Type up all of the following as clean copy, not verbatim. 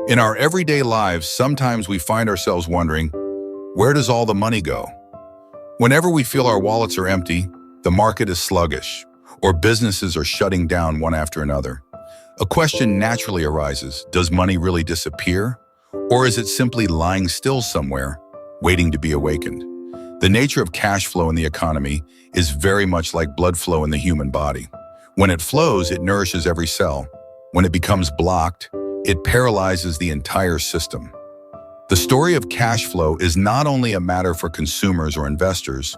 In our everyday lives, sometimes we find ourselves wondering, where does all the money go? Whenever we feel our wallets are empty, the market is sluggish, or businesses are shutting down one after another, a question naturally arises: does money really disappear? Or is it simply lying still somewhere, waiting to be awakened? The nature of cash flow in the economy is very much like blood flow in the human body. When it flows, it nourishes every cell. When it becomes blocked, it paralyzes the entire system. The story of cash flow is not only a matter for consumers or investors,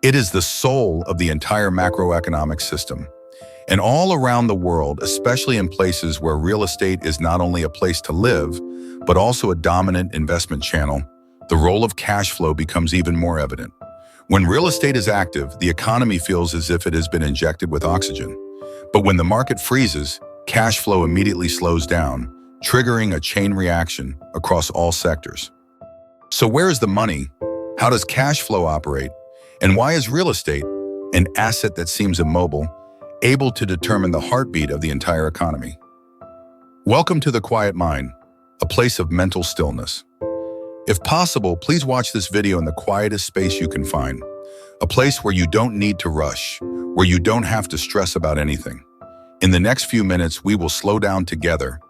it is the soul of the entire macroeconomic system. And all around the world, especially in places where real estate is not only a place to live, but also a dominant investment channel, the role of cash flow becomes even more evident. When real estate is active, the economy feels as if it has been injected with oxygen. But when the market freezes, cash flow immediately slows down, triggering a chain reaction across all sectors. So where is the money? How does cash flow operate? And why is real estate, an asset that seems immobile, able to determine the heartbeat of the entire economy? Welcome to The Quiet Mind, a place of mental stillness. If possible, please watch this video in the quietest space you can find, a place where you don't need to rush, where you don't have to stress about anything. In the next few minutes, we will slow down together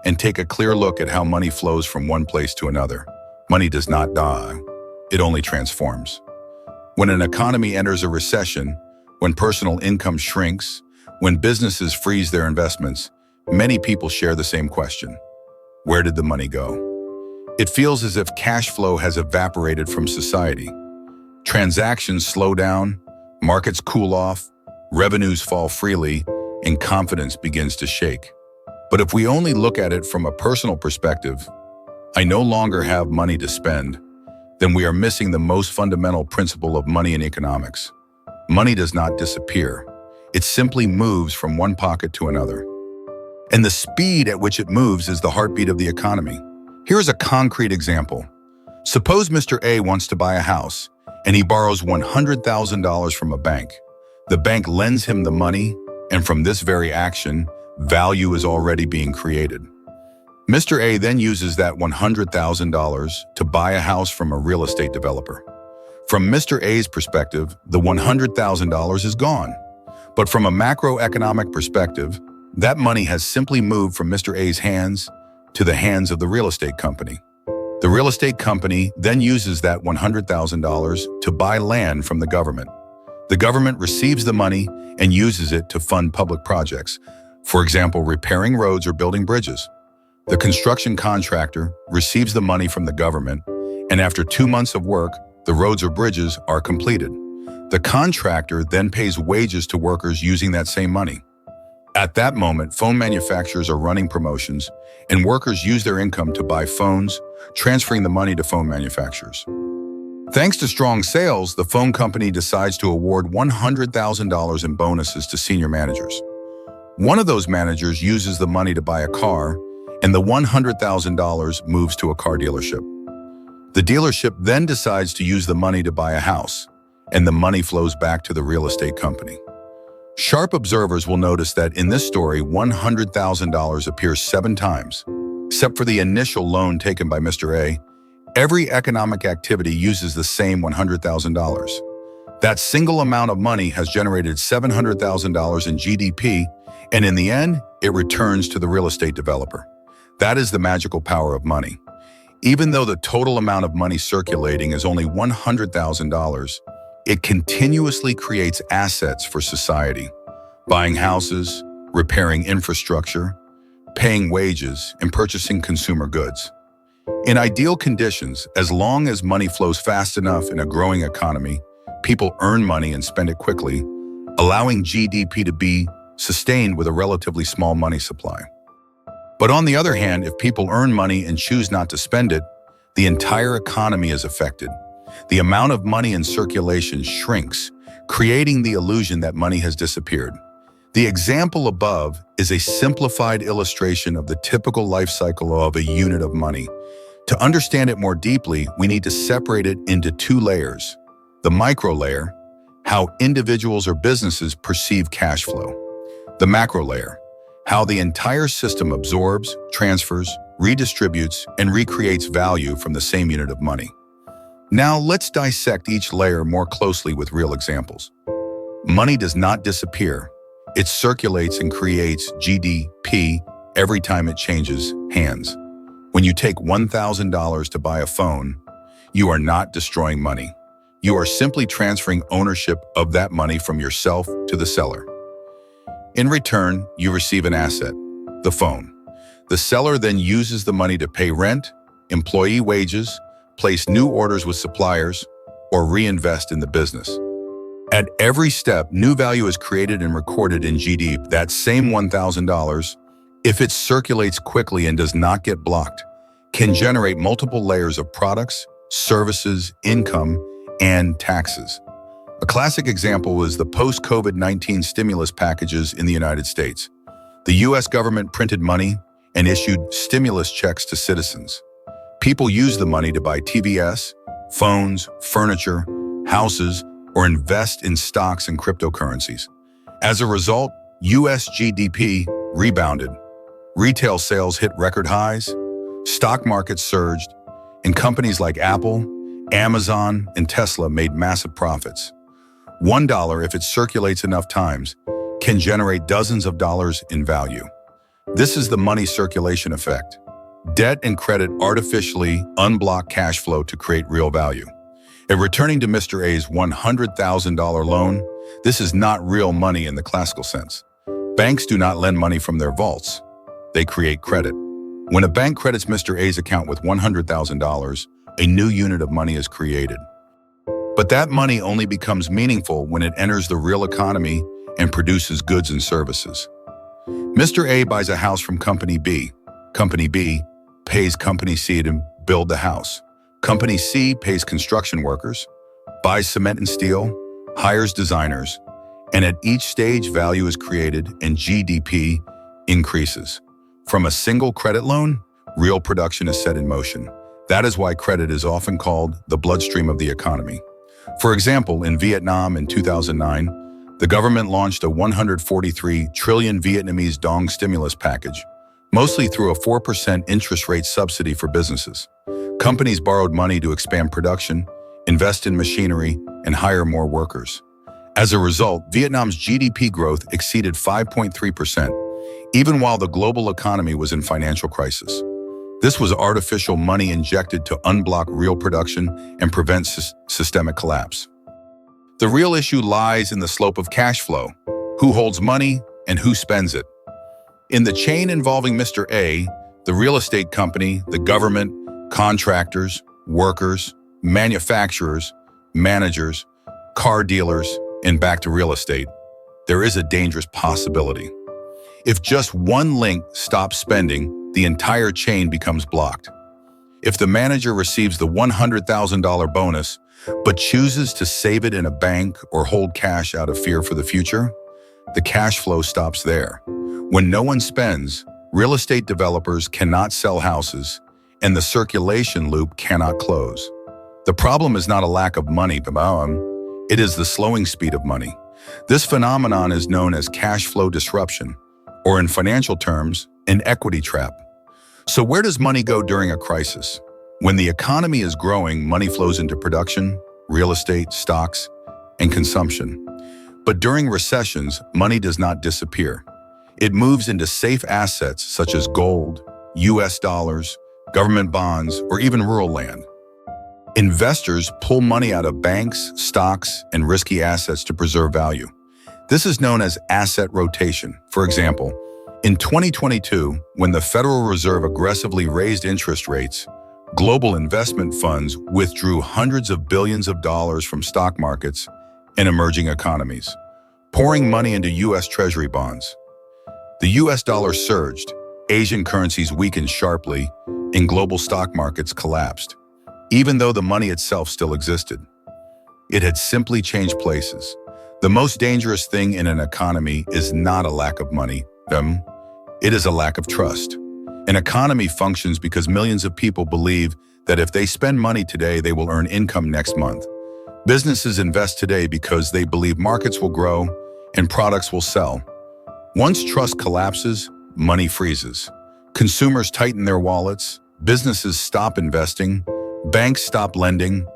and take a clear look at how money flows from one place to another. Money does not die, it only transforms. When an economy enters a recession, when personal income shrinks, when businesses freeze their investments, many people share the same question: where did the money go? It feels as if cash flow has evaporated from society. Transactions slow down, markets cool off, revenues fall freely, and confidence begins to shake. But if we only look at it from a personal perspective, I no longer have money to spend, then we are missing the most fundamental principle of money in economics. Money does not disappear. It simply moves from one pocket to another. And the speed at which it moves is the heartbeat of the economy. Here's a concrete example. Suppose Mr. A wants to buy a house, and he borrows $100,000 from a bank. The bank lends him the money, and from this very action, value is already being created. Mr. A then uses that $100,000 to buy a house from a real estate developer. From Mr. A's perspective, the $100,000 is gone. But from a macroeconomic perspective, that money has simply moved from Mr. A's hands to the hands of the real estate company. The real estate company then uses that $100,000 to buy land from the government. The government receives the money and uses it to fund public projects, for example, repairing roads or building bridges. The construction contractor receives the money from the government, and after 2 months of work, the roads or bridges are completed. The contractor then pays wages to workers using that same money. At that moment, phone manufacturers are running promotions, and workers use their income to buy phones, transferring the money to phone manufacturers. Thanks to strong sales, the phone company decides to award $100,000 in bonuses to senior managers. One of those managers uses the money to buy a car, and the $100,000 moves to a car dealership. The dealership then decides to use the money to buy a house, and the money flows back to the real estate company. Sharp observers will notice that in this story, $100,000 appears 7 times. Except for the initial loan taken by Mr. A, every economic activity uses the same $100,000. That single amount of money has generated $700,000 in GDP, and in the end, it returns to the real estate developer. That is the magical power of money. Even though the total amount of money circulating is only $100,000, it continuously creates assets for society, buying houses, repairing infrastructure, paying wages, and purchasing consumer goods. In ideal conditions, as long as money flows fast enough in a growing economy, people earn money and spend it quickly, allowing GDP to be sustained with a relatively small money supply. But on the other hand, if people earn money and choose not to spend it, the entire economy is affected. The amount of money in circulation shrinks, creating the illusion that money has disappeared. The example above is a simplified illustration of the typical life cycle of a unit of money. To understand it more deeply, we need to separate it into 2 layers. The micro layer, how individuals or businesses perceive cash flow. The macro layer, how the entire system absorbs, transfers, redistributes, and recreates value from the same unit of money. Now let's dissect each layer more closely with real examples. Money does not disappear. It circulates and creates GDP every time it changes hands. When you take $1,000 to buy a phone, you are not destroying money. You are simply transferring ownership of that money from yourself to the seller. In return, you receive an asset, the phone. The seller then uses the money to pay rent, employee wages, place new orders with suppliers, or reinvest in the business. At every step, new value is created and recorded in GDP. That same $1,000, if it circulates quickly and does not get blocked, can generate multiple layers of products, services, income, and taxes. A classic example was the post-COVID-19 stimulus packages in the United States. The U.S. government printed money and issued stimulus checks to citizens. People used the money to buy TVs, phones, furniture, houses, or invest in stocks and cryptocurrencies. As a result, U.S. GDP rebounded. Retail sales hit record highs, stock markets surged, and companies like Apple, Amazon, and Tesla made massive profits. $1, if it circulates enough times, can generate dozens of dollars in value. This is the money circulation effect. Debt and credit artificially unblock cash flow to create real value. And returning to Mr. A's $100,000 loan, this is not real money in the classical sense. Banks do not lend money from their vaults. They create credit. When a bank credits Mr. A's account with $100,000, a new unit of money is created. But that money only becomes meaningful when it enters the real economy and produces goods and services. Mr. A buys a house from Company B. Company B pays Company C to build the house. Company C pays construction workers, buys cement and steel, hires designers, and at each stage value is created and GDP increases. From a single credit loan, real production is set in motion. That is why credit is often called the bloodstream of the economy. For example, in Vietnam in 2009, the government launched a 143 trillion Vietnamese dong stimulus package, mostly through a 4% interest rate subsidy for businesses. Companies borrowed money to expand production, invest in machinery, and hire more workers. As a result, Vietnam's GDP growth exceeded 5.3%, even while the global economy was in financial crisis. This was artificial money injected to unblock real production and prevent systemic collapse. The real issue lies in the slope of cash flow. Who holds money and who spends it? In the chain involving Mr. A, the real estate company, the government, contractors, workers, manufacturers, managers, car dealers, and back to real estate, there is a dangerous possibility. If just one link stops spending, the entire chain becomes blocked. If the manager receives the $100,000 bonus, but chooses to save it in a bank or hold cash out of fear for the future, the cash flow stops there. When no one spends, real estate developers cannot sell houses, and the circulation loop cannot close. The problem is not a lack of money, it is the slowing speed of money. This phenomenon is known as cash flow disruption, or in financial terms, an equity trap. So where does money go during a crisis? When the economy is growing, money flows into production, real estate, stocks, and consumption. But during recessions, money does not disappear. It moves into safe assets such as gold, US dollars, government bonds, or even rural land. Investors pull money out of banks, stocks, and risky assets to preserve value. This is known as asset rotation. For example, in 2022, when the Federal Reserve aggressively raised interest rates, global investment funds withdrew hundreds of billions of dollars from stock markets and emerging economies, pouring money into U.S. Treasury bonds. The U.S. dollar surged, Asian currencies weakened sharply, and global stock markets collapsed, even though the money itself still existed. It had simply changed places. The most dangerous thing in an economy is not a lack of money, it is a lack of trust. An economy functions because millions of people believe that if they spend money today, they will earn income next month. Businesses invest today because they believe markets will grow and products will sell. Once trust collapses, money freezes. Consumers tighten their wallets, businesses stop investing, banks stop lending,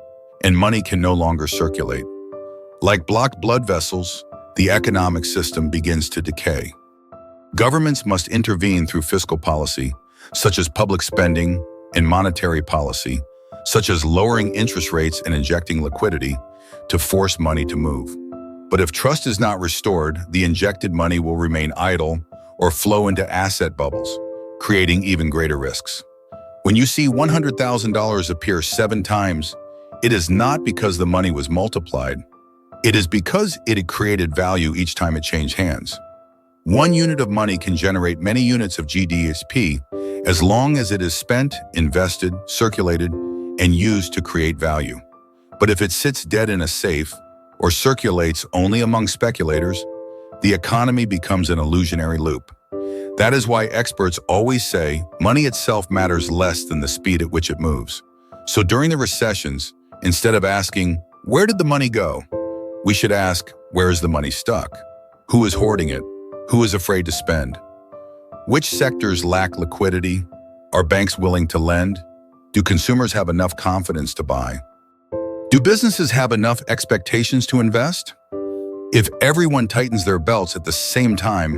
and money can no longer circulate. Like blocked blood vessels, the economic system begins to decay. Governments must intervene through fiscal policy, such as public spending, and monetary policy, such as lowering interest rates and injecting liquidity, to force money to move. But if trust is not restored, the injected money will remain idle or flow into asset bubbles, creating even greater risks. When you see $100,000 appear 7 times, it is not because the money was multiplied. It is because it had created value each time it changed hands. 1 unit of money can generate many units of GDP as long as it is spent, invested, circulated, and used to create value. But if it sits dead in a safe or circulates only among speculators, the economy becomes an illusionary loop. That is why experts always say money itself matters less than the speed at which it moves. So during the recessions, instead of asking, "Where did the money go?" we should ask, "Where is the money stuck? Who is hoarding it? Who is afraid to spend? Which sectors lack liquidity? Are banks willing to lend? Do consumers have enough confidence to buy? Do businesses have enough expectations to invest?" If everyone tightens their belts at the same time,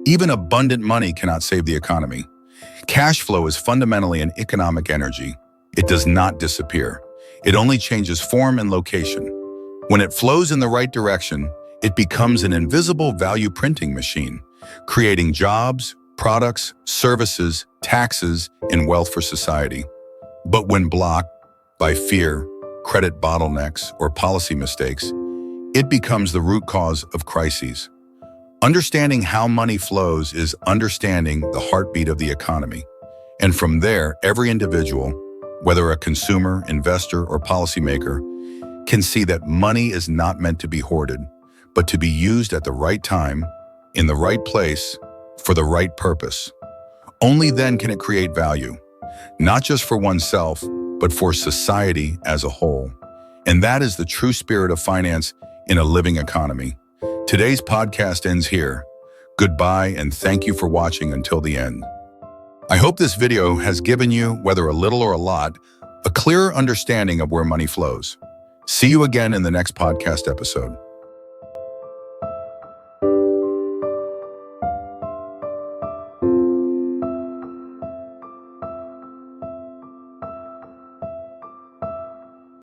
even abundant money cannot save the economy. Cash flow is fundamentally an economic energy. It does not disappear. It only changes form and location. When it flows in the right direction, it becomes an invisible value printing machine, creating jobs, products, services, taxes, and wealth for society. But when blocked by fear, credit bottlenecks, or policy mistakes, it becomes the root cause of crises. Understanding how money flows is understanding the heartbeat of the economy. And from there, every individual, whether a consumer, investor, or policymaker, can see that money is not meant to be hoarded, but to be used at the right time, in the right place, for the right purpose. Only then can it create value, not just for oneself, but for society as a whole. And that is the true spirit of finance in a living economy. Today's podcast ends here. Goodbye, and thank you for watching until the end. I hope this video has given you, whether a little or a lot, a clearer understanding of where money flows. See you again in the next podcast episode.